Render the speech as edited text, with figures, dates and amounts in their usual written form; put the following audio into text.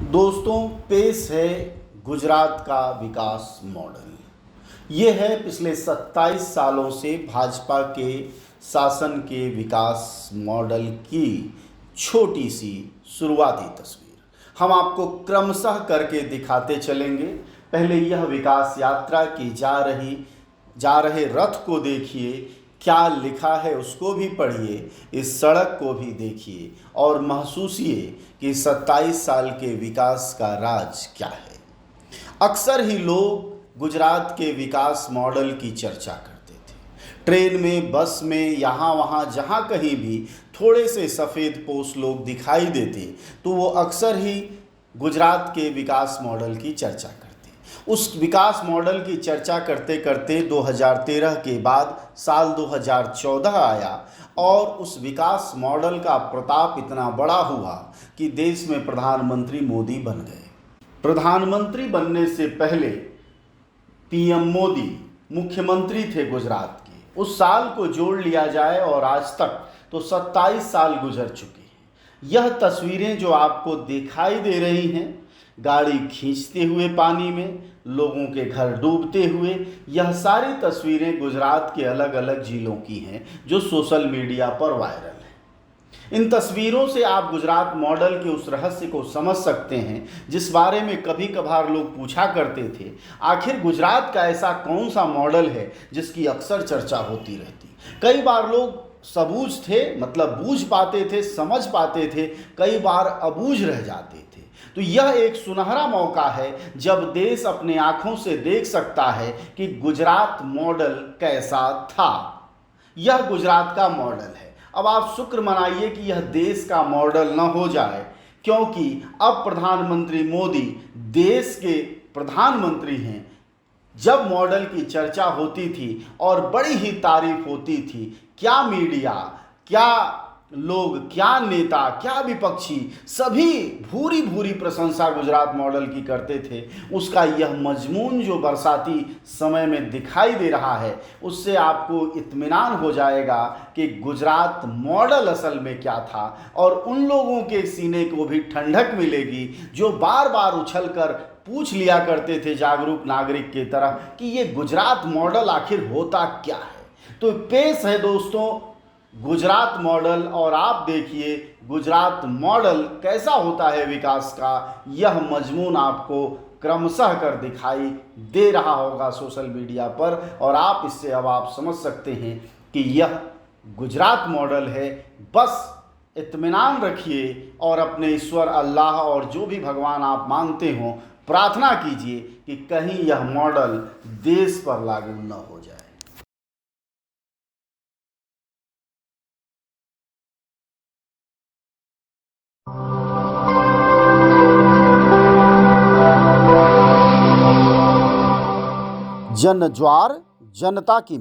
दोस्तों, पेश है गुजरात का विकास मॉडल। ये है पिछले 27 सालों से भाजपा के शासन के विकास मॉडल की छोटी सी शुरुआती तस्वीर। हम आपको क्रमशः करके दिखाते चलेंगे। पहले यह विकास यात्रा की जा रहे रथ को देखिए, क्या लिखा है उसको भी पढ़िए, इस सड़क को भी देखिए और महसूसिए कि 27 साल के विकास का राज क्या है। अक्सर ही लोग गुजरात के विकास मॉडल की चर्चा करते थे। ट्रेन में, बस में, यहाँ वहाँ जहाँ कहीं भी थोड़े से सफ़ेद पोश लोग दिखाई देते तो वो अक्सर ही गुजरात के विकास मॉडल की चर्चा करते। उस विकास मॉडल की चर्चा करते करते 2013 के बाद साल 2014 आया और उस विकास मॉडल का प्रताप इतना बड़ा हुआ कि देश में प्रधानमंत्री मोदी बन गए। प्रधानमंत्री बनने से पहले पीएम मोदी मुख्यमंत्री थे गुजरात के। उस साल को जोड़ लिया जाए और आज तक तो 27 साल गुजर चुके हैं। यह तस्वीरें जो आपको दिखाई दे रही हैं, गाड़ी खींचते हुए पानी में, लोगों के घर डूबते हुए, यह सारी तस्वीरें गुजरात के अलग अलग जिलों की हैं जो सोशल मीडिया पर वायरल हैं। इन तस्वीरों से आप गुजरात मॉडल के उस रहस्य को समझ सकते हैं जिस बारे में कभी कभार लोग पूछा करते थे। आखिर गुजरात का ऐसा कौन सा मॉडल है जिसकी अक्सर चर्चा होती रहती। कई बार लोग सबूझ थे, मतलब बूझ पाते थे, समझ पाते थे, कई बार अबूझ रह जाते थे। तो यह एक सुनहरा मौका है जब देश अपने आंखों से देख सकता है कि गुजरात मॉडल कैसा था। यह गुजरात का मॉडल है। अब आप शुक्र मनाइए कि यह देश का मॉडल न हो जाए, क्योंकि अब प्रधानमंत्री मोदी देश के प्रधानमंत्री हैं। जब मॉडल की चर्चा होती थी और बड़ी ही तारीफ होती थी, क्या मीडिया, क्या लोग, क्या नेता, क्या विपक्षी, सभी भूरी भूरी प्रशंसा गुजरात मॉडल की करते थे। उसका यह मजमून जो बरसाती समय में दिखाई दे रहा है, उससे आपको इत्मीनान हो जाएगा कि गुजरात मॉडल असल में क्या था। और उन लोगों के सीने को भी ठंडक मिलेगी जो बार बार उछलकर पूछ लिया करते थे जागरूक नागरिक की तरह कि ये गुजरात मॉडल आखिर होता क्या है। तो पेश है दोस्तों गुजरात मॉडल, और आप देखिए गुजरात मॉडल कैसा होता है विकास का। यह मजमून आपको क्रमशः कर दिखाई दे रहा होगा सोशल मीडिया पर, और आप इससे अब आप समझ सकते हैं कि यह गुजरात मॉडल है। बस इत्मीनान रखिए और अपने ईश्वर अल्लाह और जो भी भगवान आप मानते हो प्रार्थना कीजिए कि कहीं यह मॉडल देश पर लागू न हो जाए। जन ज्वार जनता की